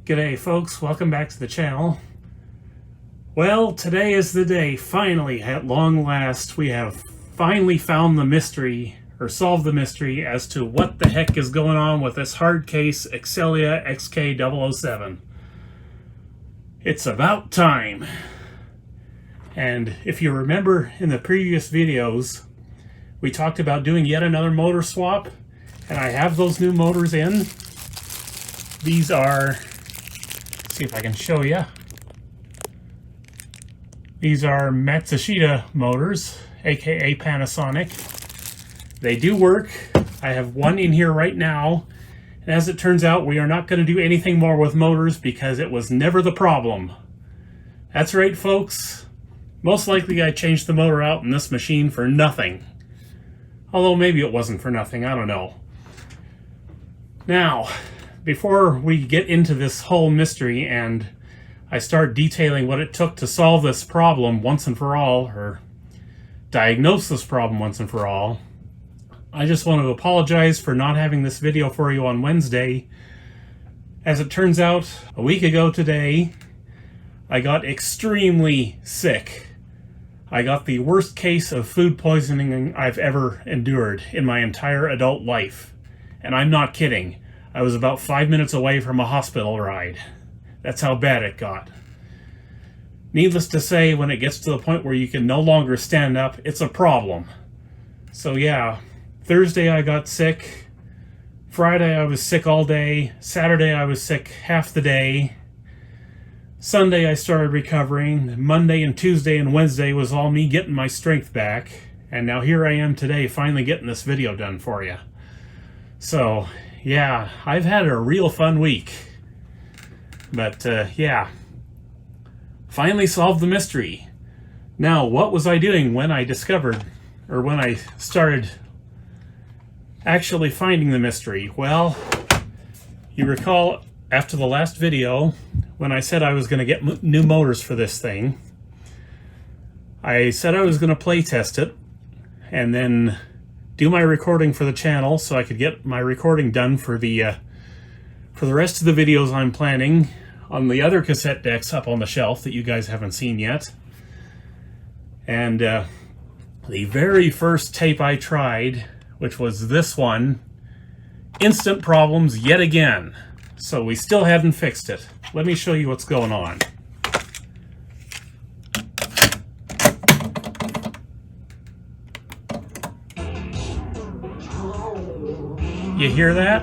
G'day folks, welcome back to the channel. Well, today is the day. Finally, at long last, we have finally found the mystery, or solved the mystery, as to what the heck is going on with this hard case Excelia XK-007. It's about time. And if you remember in the previous videos, we talked about doing yet another motor swap, and I have those new motors in. These are, let's see if I can show you. These are Matsushita motors, aka Panasonic. They do work. I have one in here right now, and as it turns out, we are not going to do anything more with motors because it was never the problem. That's right, folks. Most likely I changed the motor out in this machine for nothing. Although maybe it wasn't for nothing, I don't know. Now, before we get into this whole mystery and I start detailing what it took to solve this problem once and for all, or diagnose this problem once and for all, I just want to apologize for not having this video for you on Wednesday. As it turns out, a week ago today, I got extremely sick. I got the worst case of food poisoning I've ever endured in my entire adult life. And I'm not kidding. I was about 5 minutes away from a hospital ride. That's how bad it got. Needless to say, when it gets to the point where you can no longer stand up, it's a problem. So yeah, Thursday I got sick. Friday I was sick all day. Saturday I was sick half the day. Sunday I started recovering. Monday and Tuesday and Wednesday was all me getting my strength back. And now here I am today, finally getting this video done for you. So, yeah, I've had a real fun week. But, yeah, finally solved the mystery. Now, what was I doing when I discovered, or when I started actually finding the mystery? Well, you recall after the last video, when I said I was going to get new motors for this thing, I said I was going to play test it, and then do my recording for the channel so I could get my recording done for the rest of the videos I'm planning on the other cassette decks up on the shelf that you guys haven't seen yet. And the very first tape I tried, which was this one, instant problems yet again. So we still haven't fixed it. Let me show you what's going on. You hear that?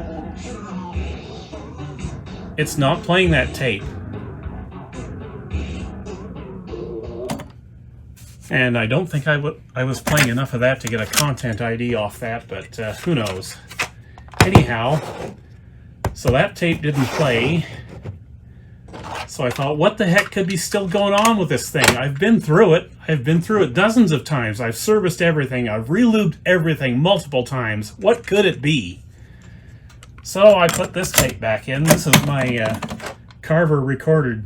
It's not playing that tape. And I don't think I was playing enough of that to get a content ID off that, but who knows. Anyhow, so that tape didn't play. So I thought, what the heck could be still going on with this thing? I've been through it. I've been through it dozens of times. I've serviced everything. I've relubed everything multiple times. What could it be? So I put this tape back in. This is my Carver recorded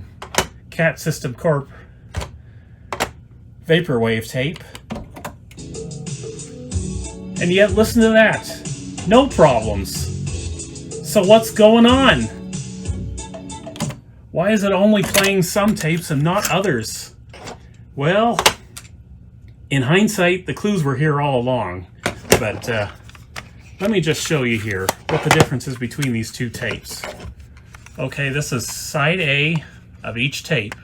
Cat System Corp Vaporwave tape. And yet, listen to that. No problems. So what's going on? Why is it only playing some tapes and not others? Well, in hindsight, the clues were here all along. But let me just show you here what the difference is between these two tapes. Okay, this is side A of each tape.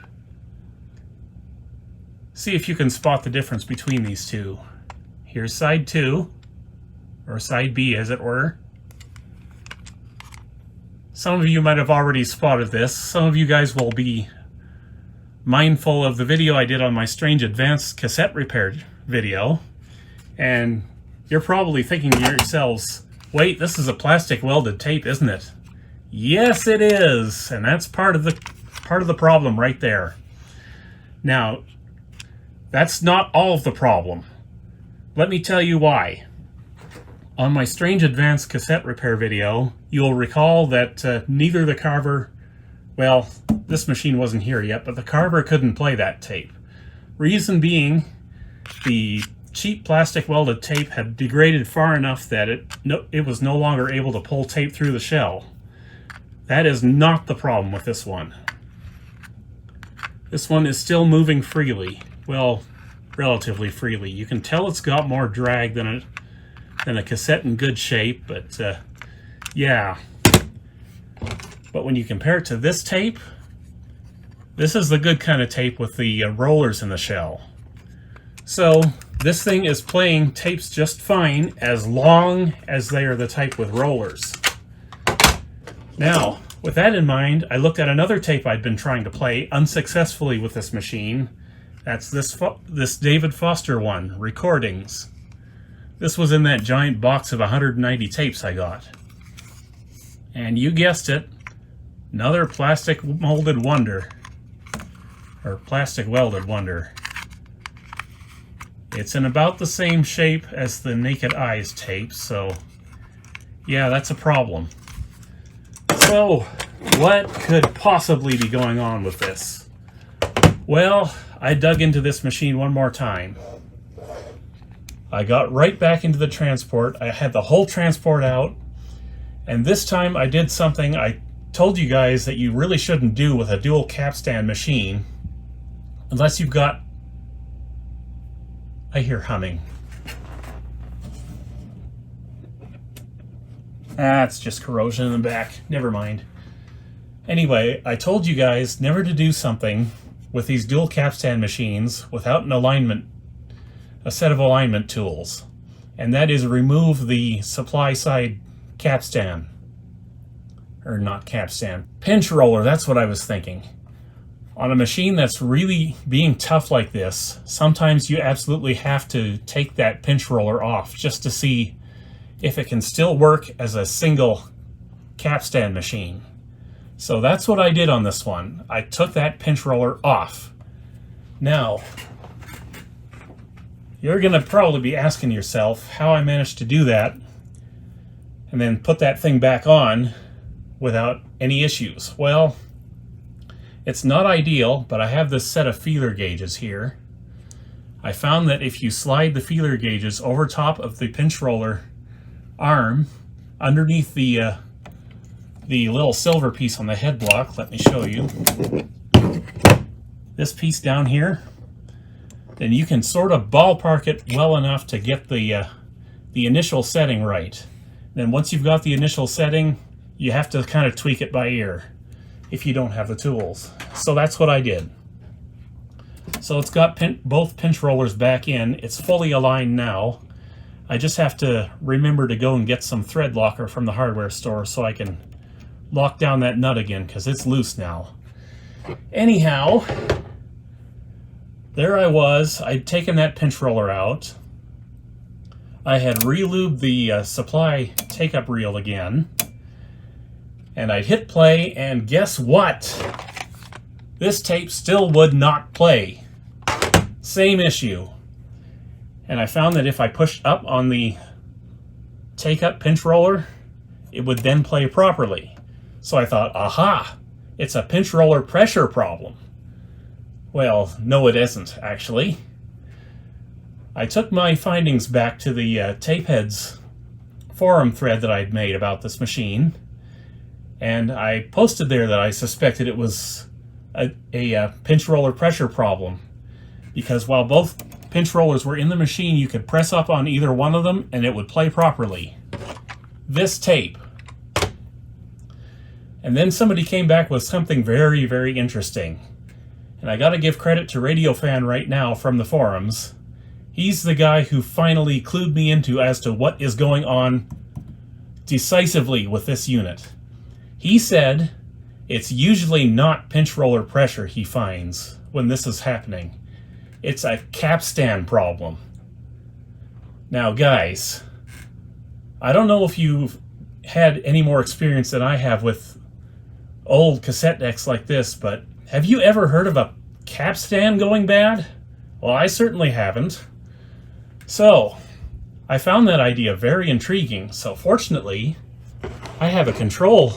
See if you can spot the difference between these two. Here's side 2, or side B as it were. Some of you might have already spotted this. Some of you guys will be mindful of the video I did on my strange advanced cassette repair video. And you're probably thinking to yourselves, wait, this is a plastic welded tape, isn't it? Yes, it is. And that's part of the problem right there. Now, that's not all of the problem. Let me tell you why. On my strange advanced cassette repair video, you'll recall that neither the Carver, well, this machine wasn't here yet, but the Carver couldn't play that tape. Reason being, the cheap plastic welded tape had degraded far enough that it was no longer able to pull tape through the shell. That is not the problem with this one. This one is still moving freely. Well, relatively freely. You can tell it's got more drag than a cassette in good shape, but yeah. But when you compare it to this tape, this is the good kind of tape with the rollers in the shell. So this thing is playing tapes just fine as long as they are the type with rollers. Now, with that in mind, I looked at another tape I'd been trying to play unsuccessfully with this machine. That's this David Foster one, Recordings. This was in that giant box of 190 tapes I got. And you guessed it, another plastic molded wonder. Or plastic welded wonder. It's in about the same shape as the Naked Eyes tape, so yeah, that's a problem. So, what could possibly be going on with this? Well, I dug into this machine one more time. I got right back into the transport. I had the whole transport out, and this time I did something I told you guys that you really shouldn't do with a dual capstan machine, unless you've got... I hear humming. It's just corrosion in the back. Never mind. Anyway, I told you guys never to do something with these dual capstan machines without a set of alignment tools. And that is remove the supply side capstan. Or not capstan. Pinch roller, that's what I was thinking. On a machine that's really being tough like this, sometimes you absolutely have to take that pinch roller off just to see if it can still work as a single capstan machine. So that's what I did on this one. I took that pinch roller off. Now, you're going to probably be asking yourself how I managed to do that and then put that thing back on without any issues. Well, it's not ideal, but I have this set of feeler gauges here. I found that if you slide the feeler gauges over top of the pinch roller arm, underneath the little silver piece on the head block, let me show you. This piece down here, then you can sort of ballpark it well enough to get the initial setting right. Then once you've got the initial setting, you have to kind of tweak it by ear if you don't have the tools. So that's what I did. So it's got both pinch rollers back in. It's fully aligned now. I just have to remember to go and get some thread locker from the hardware store so I can lock down that nut again, because it's loose now. Anyhow, there I was. I'd taken that pinch roller out. I had re-lubed the supply take-up reel again. And I'd hit play, and guess what? This tape still would not play. Same issue. And I found that if I pushed up on the take-up pinch roller, it would then play properly. So I thought, aha, it's a pinch roller pressure problem. Well, no it isn't, actually. I took my findings back to the Tapeheads forum thread that I'd made about this machine, and I posted there that I suspected it was a pinch roller pressure problem, because while both pinch rollers were in the machine, you could press up on either one of them and it would play properly. This tape. And then somebody came back with something very, very interesting. And I gotta give credit to RadioFan right now from the forums. He's the guy who finally clued me into as to what is going on decisively with this unit. He said it's usually not pinch roller pressure he finds when this is happening. It's a capstan problem. Now guys, I don't know if you've had any more experience than I have with old cassette decks like this, but have you ever heard of a capstan going bad? Well, I certainly haven't. So, I found that idea very intriguing, so fortunately, I have a control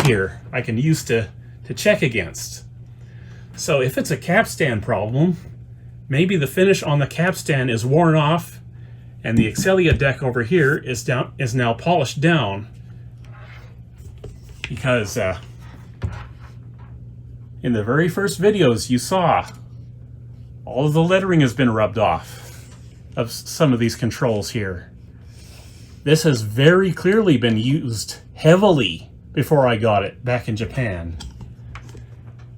here I can use to check against. So if it's a capstan problem, maybe the finish on the capstan is worn off and the Excelia deck over here is now polished down. because in the very first videos you saw all of the lettering has been rubbed off of some of these controls here. This has very clearly been used heavily before I got it back in Japan.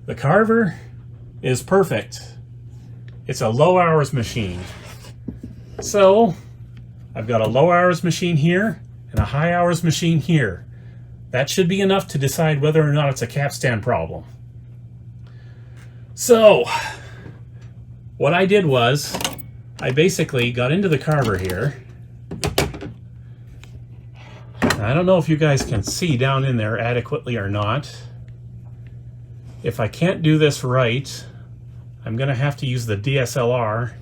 The carver is perfect. It's a low hours machine. So I've got a low hours machine here and a high hours machine here. That should be enough to decide whether or not it's a capstan problem. So what I did was I basically got into the carver here. I don't know if you guys can see down in there adequately or not. If I can't do this right, I'm going to have to use the DSLR,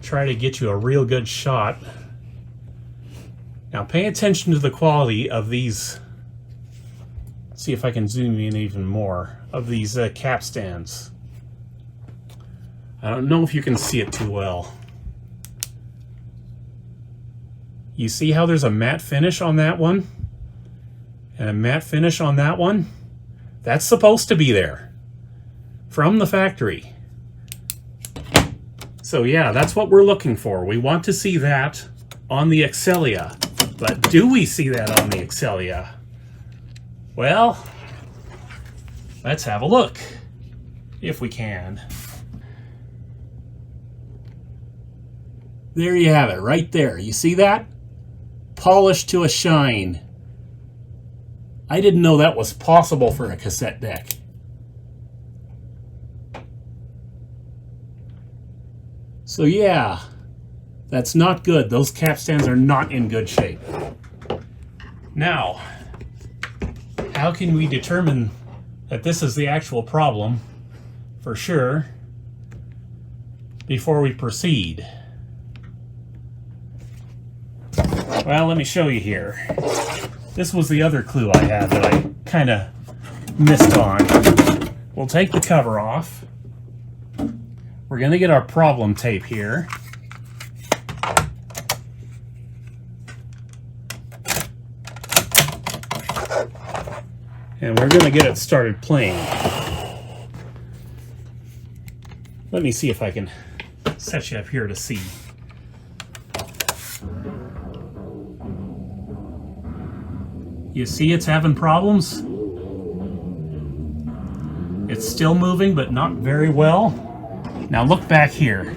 try to get you a real good shot. Now pay attention to the quality of these. Let's see if I can zoom in even more of these capstans. I don't know if you can see it too well. You see how there's a matte finish on that one? And a matte finish on that one? That's supposed to be there from the factory. So yeah, that's what we're looking for. We want to see that on the Excelia. But do we see that on the Excelia? Well, let's have a look, if we can. There you have it, right there. You see that? Polished to a shine. I didn't know that was possible for a cassette deck. So yeah, that's not good. Those capstans are not in good shape. Now, how can we determine that this is the actual problem for sure before we proceed? Well, let me show you here. This was the other clue I had that I kind of missed on. We'll take the cover off. We're going to get our problem tape here. And we're going to get it started playing. Let me see if I can set you up here to see. You see it's having problems? It's still moving, but not very well. Now look back here.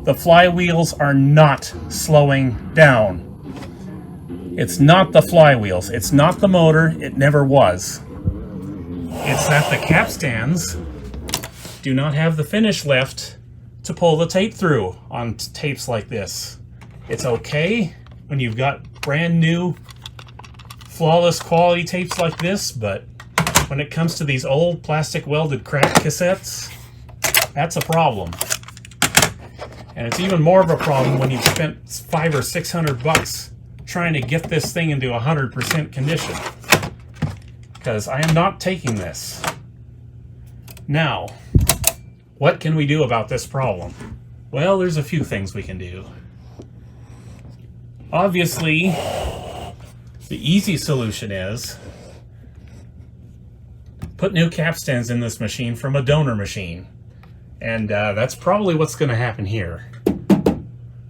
The flywheels are not slowing down. It's not the flywheels. It's not the motor. It never was. It's that the capstans do not have the finish left to pull the tape through on tapes like this. It's okay when you've got brand new flawless quality tapes like this, but when it comes to these old plastic welded crack cassettes, that's a problem. And it's even more of a problem when you've spent $500 or $600 trying to get this thing into 100% condition. Because I am not taking this. Now, what can we do about this problem? Well, there's a few things we can do. Obviously, the easy solution is put new capstans in this machine from a donor machine. And that's probably what's going to happen here.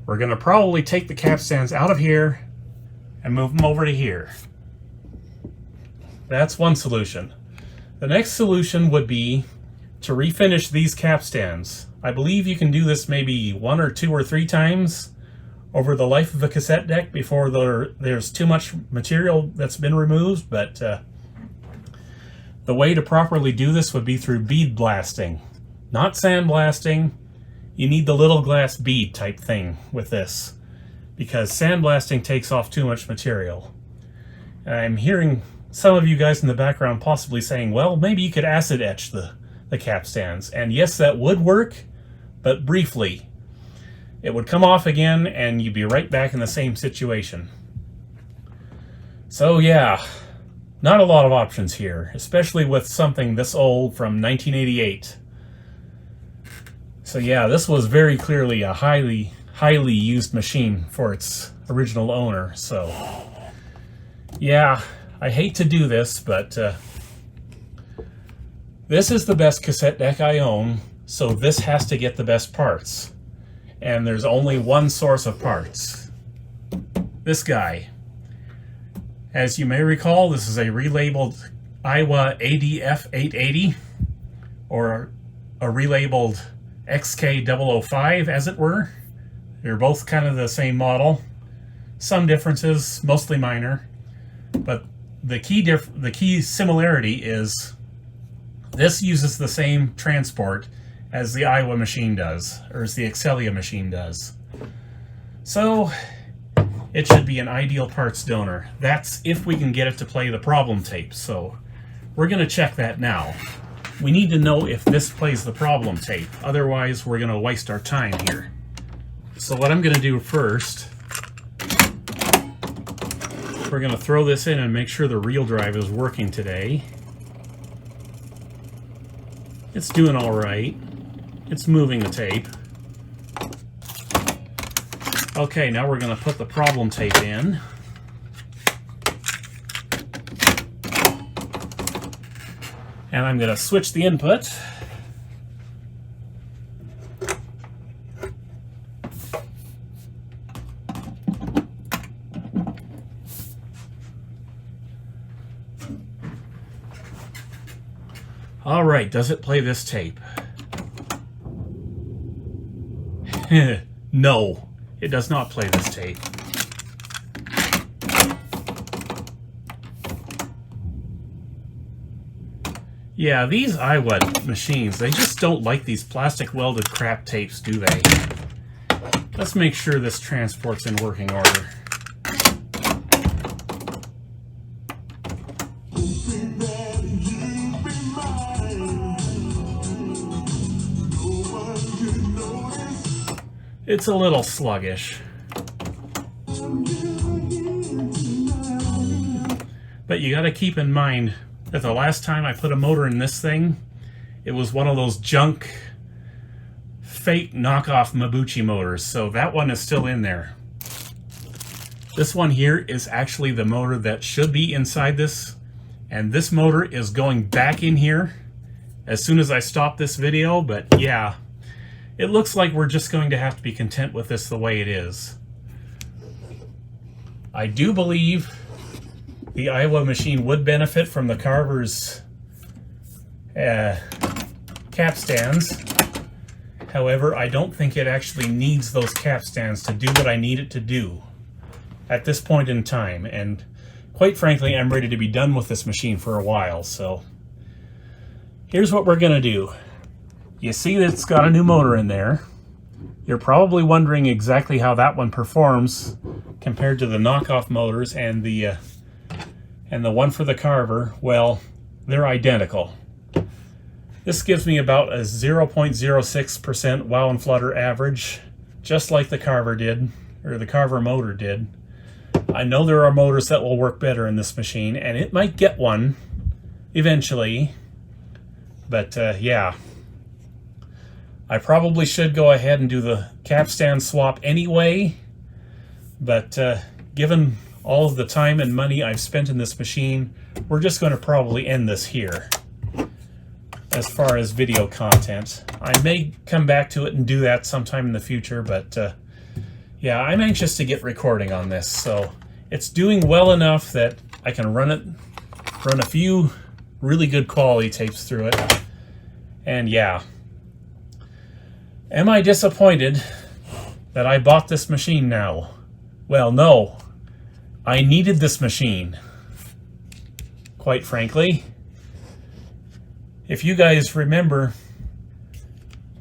We're going to probably take the capstans out of here and move them over to here. That's one solution. The next solution would be to refinish these capstans. I believe you can do this maybe 1 or 2 or 3 times over the life of a cassette deck before there's too much material that's been removed, but the way to properly do this would be through bead blasting. Not sandblasting. You need the little glass bead type thing with this, because sandblasting takes off too much material. I'm hearing some of you guys in the background possibly saying, well, maybe you could acid etch the capstans. And yes, that would work, but briefly. It would come off again and you'd be right back in the same situation. So yeah, not a lot of options here, especially with something this old from 1988. So yeah, this was very clearly a highly used machine for its original owner. So Yeah, I hate to do this, but this is the best cassette deck I own, so this has to get the best parts. And there's only one source of parts. This guy. As you may recall, this is a relabeled Aiwa ADF-880, or a relabeled XK-005, as it were. They're both kind of the same model. Some differences, mostly minor. But the key similarity is this uses the same transport as the Aiwa machine does, or as the Excelia machine does. So it should be an ideal parts donor. That's if we can get it to play the problem tape. So we're going to check that now. We need to know if this plays the problem tape. Otherwise, we're going to waste our time here. So what I'm going to do first, we're going to throw this in and make sure the reel drive is working today. It's doing all right. It's moving the tape. Okay, now we're going to put the problem tape in. And I'm going to switch the input. All right, does it play this tape? No, it does not play this tape. Yeah, these Aiwa machines, they just don't like these plastic welded crap tapes, do they? Let's make sure this transport's in working order. It's a little sluggish. But you gotta keep in mind that the last time I put a motor in this thing, it was one of those junk, fake knockoff Mabuchi motors, so that one is still in there. This one here is actually the motor that should be inside this, and this motor is going back in here as soon as I stop this video, but yeah, it looks like we're just going to have to be content with this the way it is. I do believe the Aiwa machine would benefit from the Carver's cap stands. However, I don't think it actually needs those cap stands to do what I need it to do at this point in time. And quite frankly, I'm ready to be done with this machine for a while. So here's what we're going to do. You see that it's got a new motor in there. You're probably wondering exactly how that one performs compared to the knockoff motors and the one for the Carver. Well, they're identical. This gives me about a 0.06% wow and flutter average, just like the Carver did, or the Carver motor did. I know there are motors that will work better in this machine, and it might get one eventually, but yeah. I probably should go ahead and do the capstan swap anyway, but given all of the time and money I've spent in this machine, we're just going to probably end this here as far as video content. I may come back to it and do that sometime in the future, but yeah, I'm anxious to get recording on this. So it's doing well enough that I can run a few really good quality tapes through it. And yeah. Am I disappointed that I bought this machine now? Well, no. I needed this machine, quite frankly. If you guys remember,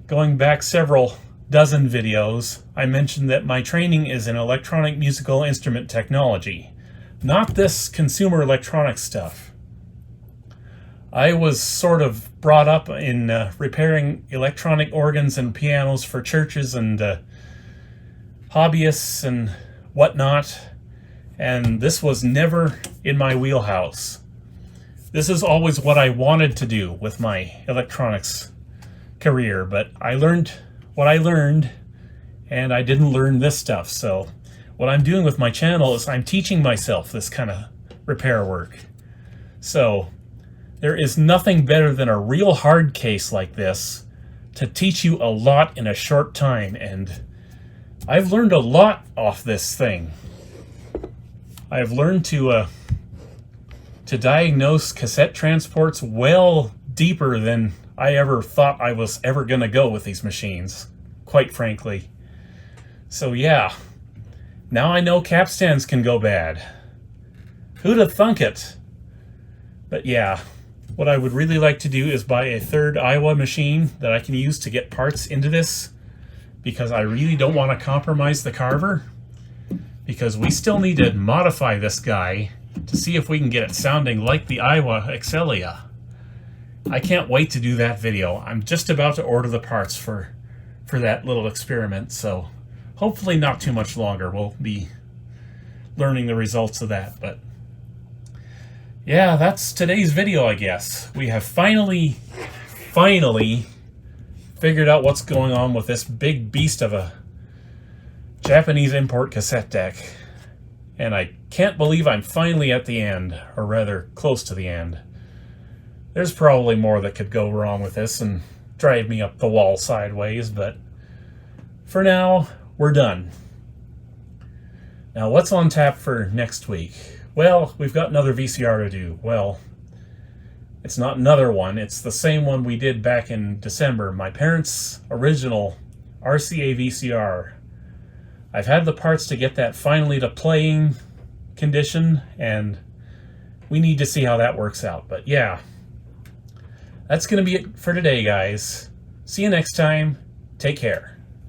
going back several dozen videos, I mentioned that my training is in electronic musical instrument technology, not this consumer electronics stuff. I was sort of brought up in repairing electronic organs and pianos for churches and hobbyists and whatnot, and this was never in my wheelhouse. This is always what I wanted to do with my electronics career, but I learned what I learned, and I didn't learn this stuff. So what I'm doing with my channel is I'm teaching myself this kind of repair work. So there is nothing better than a real hard case like this to teach you a lot in a short time, and I've learned a lot off this thing. I've learned to diagnose cassette transports well deeper than I ever thought I was ever going to go with these machines, quite frankly. So yeah, now I know capstans can go bad. Who'd have thunk it? But yeah, what I would really like to do is buy a third Aiwa machine that I can use to get parts into this, because I really don't want to compromise the carver, because we still need to modify this guy to see if we can get it sounding like the Aiwa Excelia. I can't wait to do that video. I'm just about to order the parts for that little experiment, so hopefully not too much longer. We'll be learning the results of that. But yeah, that's today's video, I guess. We have finally figured out what's going on with this big beast of a Japanese import cassette deck. And I can't believe I'm finally at the end, or rather close to the end. There's probably more that could go wrong with this and drive me up the wall sideways, but for now, we're done. Now, what's on tap for next week? Well, we've got another VCR to do. Well, it's not another one. It's the same one we did back in December. My parents' original RCA VCR. I've had the parts to get that finally to playing condition, and we need to see how that works out. But yeah, that's going to be it for today, guys. See you next time. Take care.